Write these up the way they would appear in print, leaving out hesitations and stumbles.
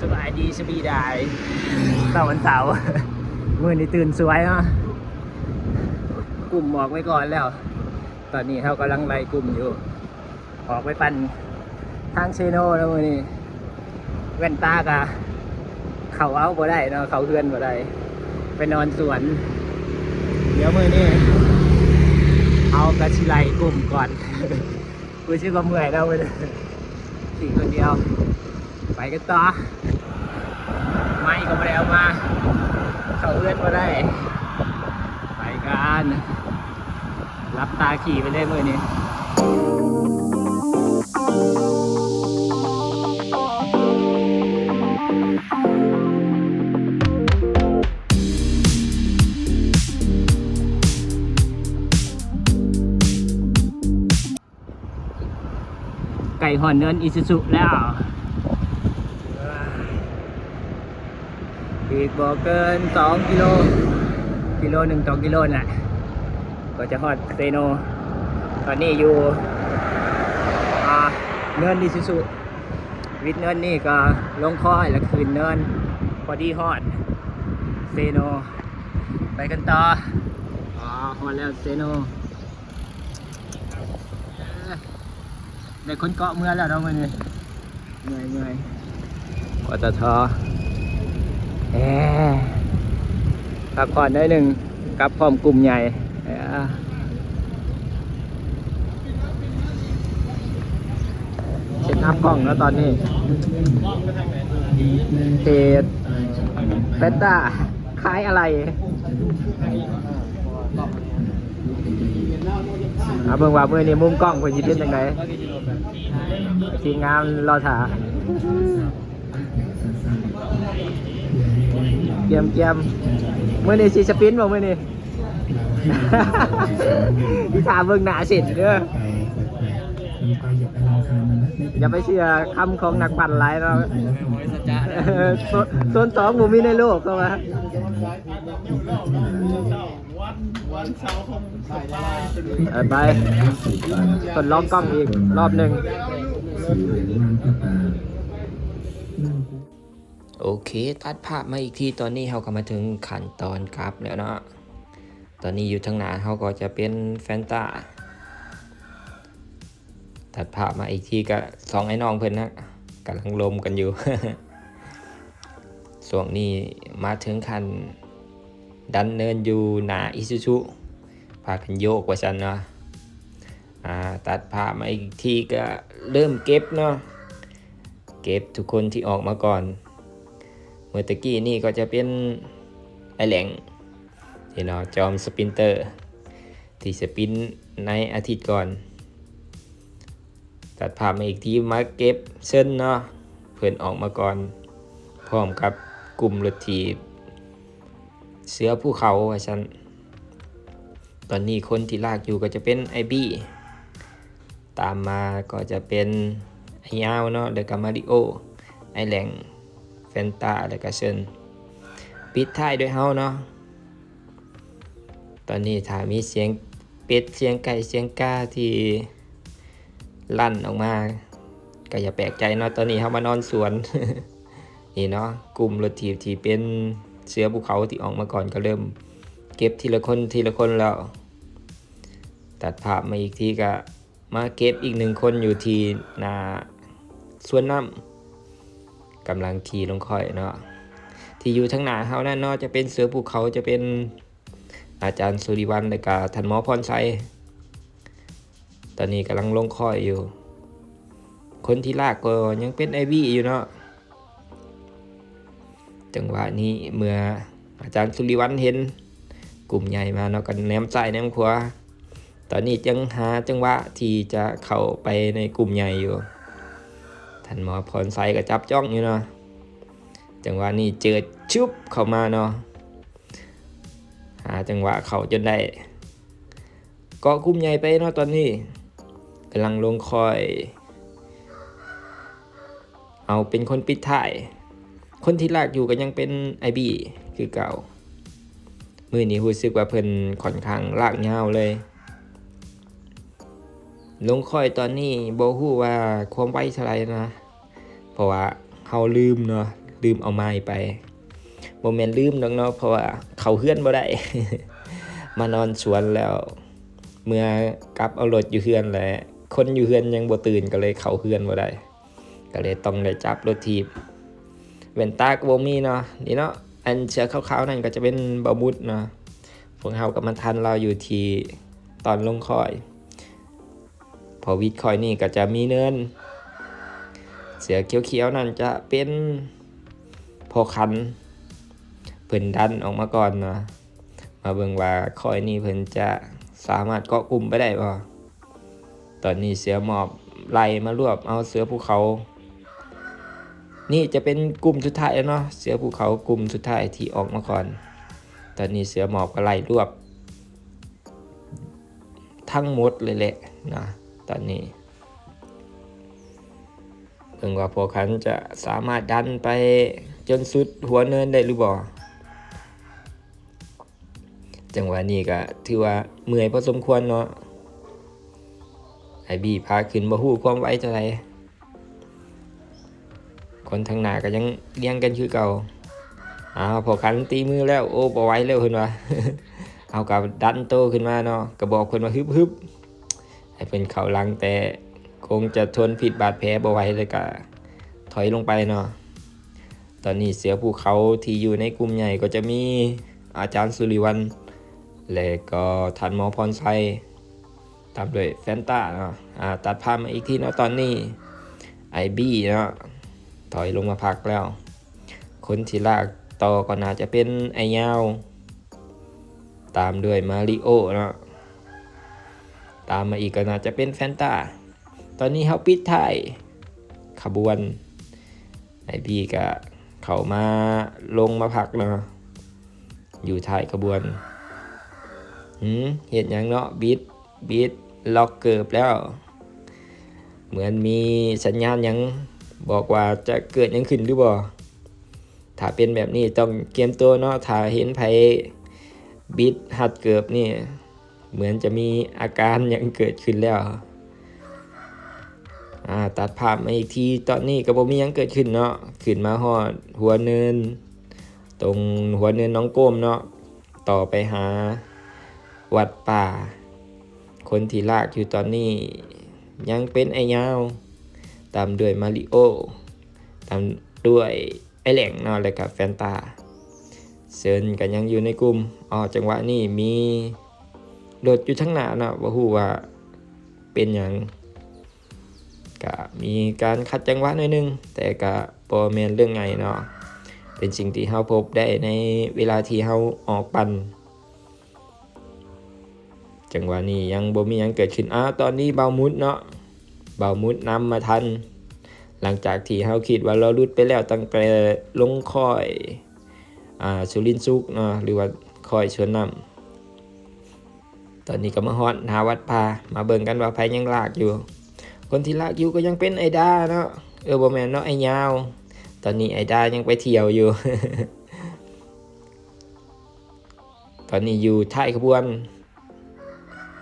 สบายดีสบีดายตอนวันเสาร์มื่อนี้ตื่นสวยเนาะกลุ่มออกไว้ก่อนแล้ว ตอนนี้เขากำลังไล่กลุ่มอยู่ ออกไปปั่นทางเชโนแล้วมื่อนี้แว่นตากะเขาเอาบ่ได้เนาะเขาเพื่อนบ่ได้ไปนอนสวน เดี๋ยวมื่อนี้เอากระชิไลกลุ่มก่อนกูชื่อก็เมื่อยแล้วไปเลยสี่คนเดียวไปกันต่อไม่ก็ไม่ได้เอามาเขาเอื้อนมาได้ไปกันรับตาขี่ไปเลยมือนี้ไก่ห่อนเนินอิซุสุแล้วอีกบ่เกิน2 กิโล1 2 กิโลน่ะก็จะฮอดเซโนตอนนี้อยู่เนินอิซุสุวิทเนินนี่ก็ลงคอยแล้วคืนเนินพอดีฮอดเซโนไปกันต่อฮอดแล้วเซโนได้คนเกาะเมื่อแล้วเนาะมื้อนี้เมื่อยปตทพักผ่อนได้หนึ่งกับพร้อมกลุ่มใหญ่เช็ดอัพกล้องแล้วตอนนี้เพจเฟสต้าคล้ายอะไรเบิ่งว่ามือนี้มุมกล้องเพิ่นสิเป็นจังไดทีมงานรอถ่าเกียมมื่อนี้สิสปินบ่มื่อนี้ ที่ถามเบิ่งหน้าเสร็จเด้ออย่าไปเชื่อคำของนักปั่นหลายเนาะโซน2บ่มีในโลกเข้ามาไปทดลองกล้องอีกรอบหนึ่งโอเคตัดภาพมาอีกทีตอนนี้เราก็มาถึงขั้นตอนกลับแล้วเนาะตอนนี้อยู่ทางหน้าเราก็จะเป็นแฟนตาตัดภาพมาอีกทีก็2ไอ้น้องเพิ่นนะกำลังลมกันอยู่ ส่วนนี้มาถึงขั้นดันเนินอยู่หน้าอิซุซุพากันโยกว่าซั่นเนาะตัดภาพมาอีกทีก็เริ่มเก็บเนาะเก็บทุกคนที่ออกมาก่อนเมื่อตะกี้นี่ก็จะเป็นไอแหลงที่เนาะจอมสปินเตอร์ที่สปินในอาทิตย์ก่อนตัดภาพมาอีกทีมาเก็บเส้นเนาะเพื่อนออกมาก่อนพร้อมกับกลุ่มรถถีบเสือภูเขาว่าฉันตอนนี้คนที่ลากอยู่ก็จะเป็นไอบี้ตามมาก็จะเป็นไอยาวเนาะเดกามาริโอไอแหลงแฟนตาแล้วก็เชิญปิดท้ายด้วยเฮาเนาะตอนนี้ถ้ามีเสียงเป็ดเสียงไก่เสียงกาที่ลั่นออกมาก็อย่าแปลกใจเนาะตอนนี้เฮามานอนสวน นี่เนาะกลุ่มรถถีบที่เป็นเสือภูเขาที่ออกมาก่อนก็เริ่มเก็บทีละคนแล้วตัดภาพมาอีกทีก็มาเก็บอีก1 คนอยู่ที่หน้าสวนน้ำกำลังขี่ลงค่อยเนาะที่อยู่ทั้งหน้าเฮานั่นเนาะจะเป็นเสือภูเขาจะเป็นอาจารย์สุริวัลและก็ท่านหมอพรชัยตอนนี้กำลังลงค่อยอยู่คนที่ลากก็ยังเป็นไอวี่อยู่เนาะจังหวะนี้เมื่ออาจารย์สุริวัลเห็นกลุ่มใหญ่มาเนาะกันแนมซ้ายแนมขวาตอนนี้จังหาจังหวะที่จะเข้าไปในกลุ่มใหญ่อยู่ท่านหมอพรชัยก็จับจ้องอยู่เนาะจังหวะนี้เจอชุบเข้ามาเนาะหาจังหวะเข้าจนได้เกาะกลุ่มใหญ่ไปเนาะตอนนี้กำลังลงคอยเอาเป็นคนปิดท้ายคนที่ลากอยู่ก็ยังเป็นไอบีคือเก่ามื้อนี้รู้สึกว่าเพิ่นค่อนข้างลากยาวเลยลงคอยตอนนี้บ่ฮู้ว่าความไวเท่าไหร่นะเพราะว่าเฮาลืมเนาะ ลืมเอาไม้ไปบ่แม่นลืมดอกเนาะเพราะว่าเข้าเฮือนบ่ได้ มานอนสวนแล้วเมื่อกลับเอารถอยู่เฮือนแหละคนอยู่เฮือนยังบ่ตื่นก็เลยเข้าเฮือนบ่ได้ก็เลยต้องได้จับรถถีบแว่นตาก็บ่มีเนาะนี่เนาะอันเชือกขาวๆนั่นก็จะเป็นบ่มุดเนาะพวกเฮาก็มาทันเราอยู่ที่ตอนลงคอยพอวิดคอยนี่ก็จะมีเนินเสือเขียวๆนั่นจะเป็นพอคันเพิ่นดันออกมาก่อนเนาะมาเบิ่งว่าคอยนี่เพิ่นจะสามารถเกาะกลุ่มไปได้บ่ตอนนี้เสือหมอบไล่มารวบเอาเสือภูเขานี่จะเป็นกลุ่มสุดท้ายแล้วเนาะเสือภูเขากลุ่มสุดท้ายที่ออกมาก่อนตอนนี้เสือหมอบก็ไล่รวบทั้งหมดเลยแหละนะตอนนี้เบิ่งว่าพวกคันจะสามารถดันไปจนสุดหัวเนินได้หรือบ่จังหวะนี้ก็ถือว่าเมื่อยพอสมควรเนาะไอบีพาขึ้นบ่ฮู้ความไวเท่าไหร่คนทางหน้าก็ยังเลี้ยงกันคือเก่าพอคันตีมือแล้วโอ้บ่ไหวแล้วเพิ่นว่า เอากับดันโตขึ้นมาเนาะก็บอกเพิ่นว่าฮึบๆให้เพิ่นเข้าหลังแต่คงจะทนพิษบาดแผลบ่ไหวเลยก็ถอยลงไปเนาะตอนนี้เสือภูเขาที่อยู่ในกลุ่มใหญ่ก็จะมีอาจารย์สุริวัลย์และก็ท่านหมอพรชัยตามด้วยแฟนต้าเนาะตัดภาพมาอีกทีเนาะตอนนี้ไอบี้เนาะถอยลงมาพักแล้วคนที่ลากต่อก็น่าจะเป็นไอยาวตามด้วยมาริโอเนาะตามมาอีกก็น่าจะเป็นแฟนต้าตอนนี้เขาปิดท้ายขบวนไอบี้ก็เข้ามาลงมาพักเนาะอยู่ท้ายขบวนเห็นอย่างเนาะบิดล็อกเกิบแล้วเหมือนมีสัญญาณยังบอกว่าจะเกิดยังขึ้นหรือบ่ถ้าเป็นแบบนี้ต้องเตรียมตัวเนาะถ้าเห็นไผบิดหัดเกิบนี่เหมือนจะมีอาการยังเกิดขึ้นแล้วตัดภาพมาอีกทีตอนนี้ก็บ่มียังเกิดขึ้นเนาะขึ้นมาฮอดหัวเนินตรงหัวเนินน้องโก้มเนาะต่อไปหาวัดป่าคนที่ลากอยู่ตอนนี้ยังเป็นไอ้ยาวตามด้วยมาริโอตามด้วยไอ้แหล่งเนาะแล้วก็แฟนตาเซินก็ยังอยู่ในกลุ่มจังหวะนี้มีรถอยู่ข้างหน้าเนาะบ่ฮู้ว่าเป็นหยังก็มีการขัดจังหวะหน่อยนึงแต่ก็บ่แม่นเรื่องใหญ่เนาะเป็นสิ่งที่เฮาพบได้ในเวลาที่เฮาออกปั่นจังหวะนี้ยังบ่มีหยังเกิดขึ้นตอนนี้เบามุดเนาะเบามุดนำมาทันหลังจากที่เฮาคิดว่าเราหลุดไปแล้วตั้งแต่ลงค่อยสุรินทร์สุขเนาะหรือว่าค่อยชวนนำตอนนี้ก็มาฮอดหาวัดพามาเบิ่งกันว่าไผยังลากอยู่คนที่ลากอยู่ก็ยังเป็นไอดาเนาะบ่แม่นเนาะไอยาวตอนนี้ไอดายังไปเที่ยวอยู่ ตอนนี้อยู่ท้ายขบวน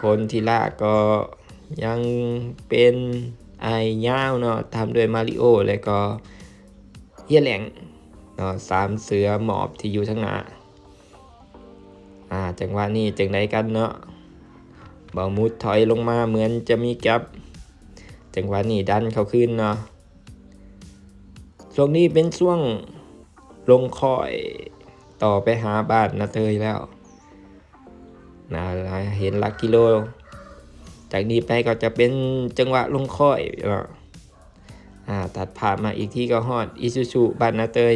คนที่ลากก็ยังเป็นไอยาวเนาะทำด้วยมาริโอแล้วก็เฮียแหลงเนาะ3เสือหมอบที่อยู่ข้างหน้าจังหวะนี้จังไดกันเนาะเบามุดถอยลงมาเหมือนจะมีแก๊ปจังหวะนี้ดันเข้าขึ้นเนาะช่วงนี้เป็นช่วงลงคอยต่อไปหาบ้านนาเตยแล้วเห็นหลักกิโลจากนี้ไปก็จะเป็นจังหวะลงค่อยตัดผ่านมาอีกที่ก็ฮอดอิซูซุบ้านนาเตย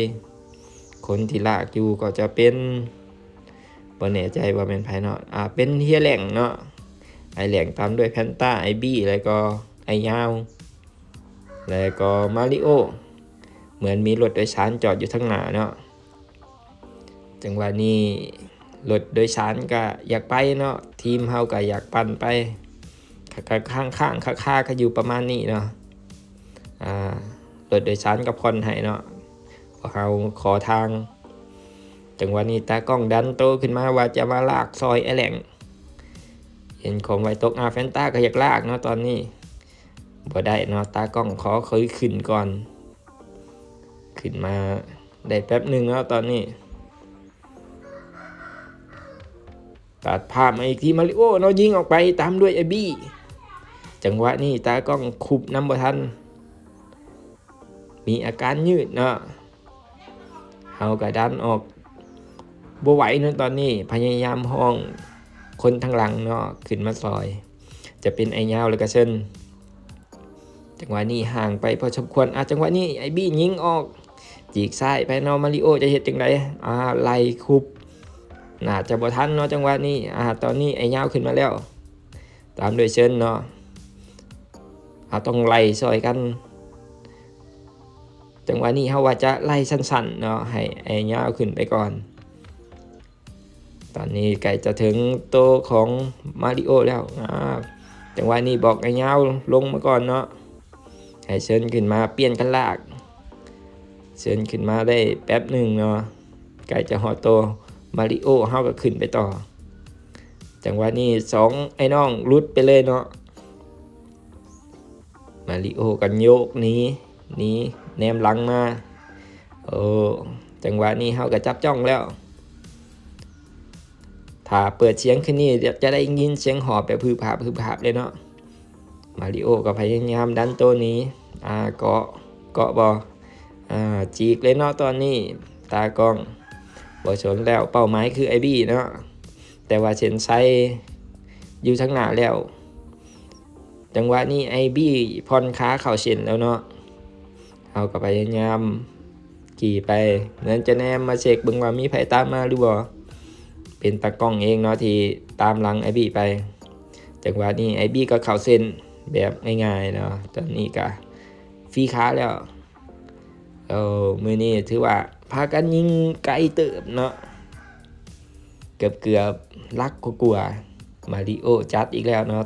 คนที่ลากอยู่ก็จะเป็นบ่แน่ใจว่าเป็นไผเนาะเป็นเฮียแหล่งเนาะไอแหล่งตามด้วยแพนต้าไอบี้แล้วก็ไอยาวแล้วก็มาริโอเหมือนมีรถโดยสารจอดอยู่ข้างหน้าเนาะจังหวะนี้รถโดยสารก็อยากไปเนาะทีมเฮาก็อยากปั่นไปข้างค่าก็อยู่ประมาณนี้เนาะรถโดยสารกับคนให้เนาะพอเฮาขอทางจังหวะนี้ตากล้องดันโตขึ้นมาว่าจะมาลากซอยไอแหล่งเห็นของไว้ตกแฟนต้าก็อยากลากเนาะตอนนี้บ่ได้เนาะตากล้องขอเคยขึ้นก่อนขึ้นมา ได้แป๊บหนึ่งแล้วตอนนี้ตัดภาพมาอีกทีมาริโอเนาะยิงออกไปตามด้วยไอบี้จังหวะนี้ตากล้องคุบน้ำบ่ทันมีอาการยืดเนาะเฮากระดันออกบ่ไหวเนาะตอนนี้พยายามห้องคนทางหลังเนาะขึ้นมาซอย จะเป็นไอ้ยาวเลยกระเชิญจังหวะนี้ห่างไปพอสมควรจังหวะนี้ไอ้บี้ยิงออกจีกซ้ายไปเนาะมาริโอจะเฮ็ดจังไดไล่คุบน่าจะบ่ทันเนาะจังหวะนี้ตอนนี้ไอ้ยาวขึ้นมาแล้วตามด้วยเชิญเนาะต้องไล่ซอยกันจังหวะนี้เฮาว่าจะไล่สั้นๆเนาะให้ไอ้ยาวขึ้นไปก่อนตอนนี้ใกล้จะถึงโตของมาริโอแล้วจังหวะนี้บอกไอ้ยาวลงมาก่อนเนาะให้เชิญขึ้นมาเปลี่ยนกันลากเชิญขึ้นมาได้แป๊บหนึ่งเนาะใกล้จะฮอดโตมาริโอเฮาก็ขึ้นไปต่อจังหวะนี้2ไอ้น้องรุดไปเลยเนาะมาริโอกันโยกหนีแนมหลังมาจังหวะนี้เฮาก็จับจ้องแล้วถ้าเปิดเสียงขึ้นนี่จะได้ยินเสียงหอบแบบพืบผาบเลยเนาะมาริโอก็พยายามดันตัวนี้เกาะบ่จีกเลยเนาะตอนนี้ตากล้องบ่สนแล้วเป้าหมายคือไอบี้เนาะแต่ว่าเส้นชัยอยู่ทางหน้าแล้วจังหวะนี้ไอบี้ผ่อนขาเข้าเส้นแล้วเนาะเอาก็พยายามขี่ไปเหมือนจะแนมมาเช็คเบิ่งว่ามีไผตามมาหรือบ่เป็นตากล้องเองเนาะที่ตามหลังไอบี้ไปจังหวะนี้ไอบี้ก็เข้าเส้นแบบง่ายๆเนาะตอนนี้ก็ฟรีขาแล้วมื้อนี้ถือว่าพากันยิงไกลเติบเนาะเกือบลักกลัวมาริโอจัดอีกแล้วเนาะ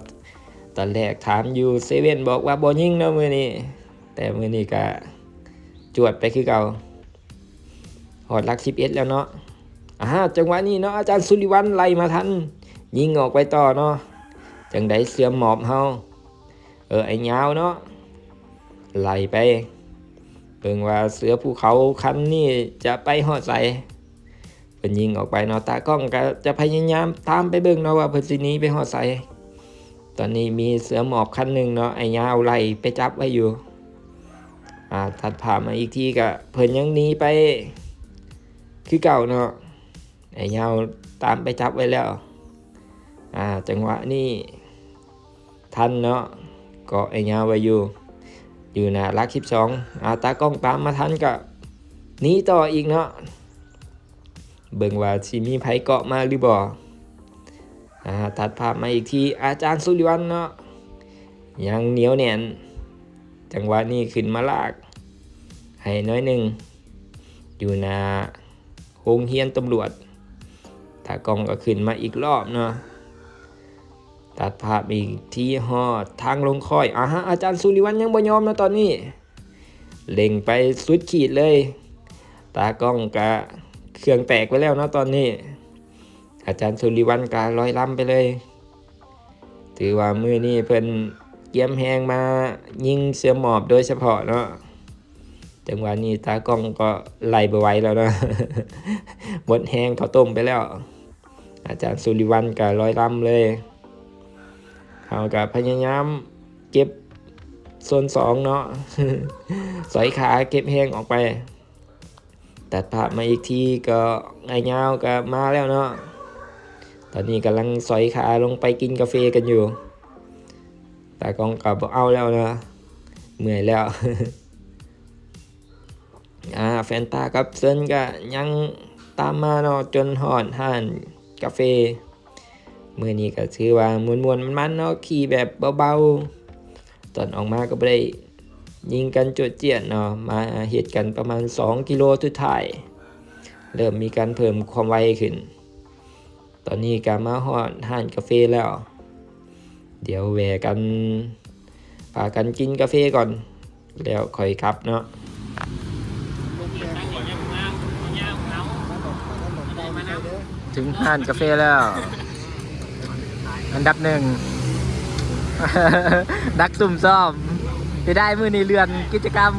ตอนแรกถามอยู่เซเว่นบอกว่าบ่ยิงเนาะมื้อนี้แต่มื้อนี้ก็จวดไปคือเก่าฮอดหลัก11แล้วเนาะจังหวะนี้เนาะอาจารย์สุริวัลย์ไล่มาทันยิงออกไปต่อเนาะจังได๋เสื่อมหมอบเฮาไอ้ยาวเนาะไล่ไปเบิ่งว่าเสือภูเขาคันนี้จะไปฮอดไสเพิ่นยิงออกไปเนาะตากล้องก็จะพยายามตามไปเบิ่งเนาะว่าเพิ่นสิหนีไปฮอดไสตอนนี้มีเสือหมอบคันนึงเนาะไอ้ยาวไล่ไปจับไว้อยู่ถัดภาพมาอีกทีก็เพิ่นยังหนีไปคือเก่าเนาะไอ้ยาวตามไปจับไว้แล้วจังหวะนี้ทันเนาะเกาะไอ้ยาวไว้อยู่หน้าหลัก12ตากล้องตามมาทันก็หนีต่ออีกเนาะเบิ่งว่าสิมีไผเกาะมาหรือบ่ตัดภาพมาอีกทีอาจารย์สุริวัลย์เนาะยังเหนียวแน่นจังหวะนี้ขึ้นมาลากให้น้อยหนึ่งอยู่หน้าโรงเรียนตำรวจตากล้องก็ขึ้นมาอีกรอบเนาะตัดภาพอีกที่ฮอดทางลงค่อยอาจารย์สุริวัลย์ยังบ่ยอมนะตอนนี้เล็งไปสุดขีดเลยตากล้องกะเครื่องแตกไปแล้วเนาะตอนนี้อาจารย์สุริวัลย์กะลอยลำไปเลยถือว่ามื้อนี้เพิ่นเกียมแฮงมายิงเสือหมอบโดยเฉพาะเนาะจังหวะนี้ตากล้องก็ไล่บ่ไหวแล้วเนาะ หมดแฮงข้าวต้มไปแล้วอาจารย์สุริวัลย์กะลอยลำเลยเขาก็พยายามเก็บโซน2เนาะ สอยขาเก็บแห้งออกไปตัดภาพมาอีกทีก็ไอ้ยาวก็มาแล้วเนาะตอนนี้กำลังสอยขาลงไปกินกาแฟกันอยู่แต่กองกับเอาแล้วนะเมื่อยแล้ว แฟนตากับเซินก็ยังตามมาเนาะจนหอดห้านกาแฟมื้อนี้ก็ถือว่ามวนๆมันๆเนาะขี่แบบเบาๆตอนออกมาก็บ่ได้ยิงกันโจดเจี้ยนเนาะมาเฮ็ดกันประมาณ2กิโลสุดท้ายเริ่มมีการเพิ่มความไวขึ้นตอนนี้ก็มาฮอดห้านกาแฟแล้วเดี๋ยวแวะกันพากันกินกาแฟก่อนแล้วค่อยขับเนาะถึงห้านกาแฟแล้วอันดับ1 ดักซุ่มซ่อมจะได้มื้อนี้เรือนกิจกรรม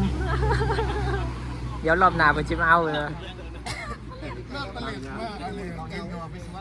เดี๋ยวรอบหน้าเพิ่นสิมาเอาเลย เลิกตะลึงมากอะไรเก่งกว่าไปสวน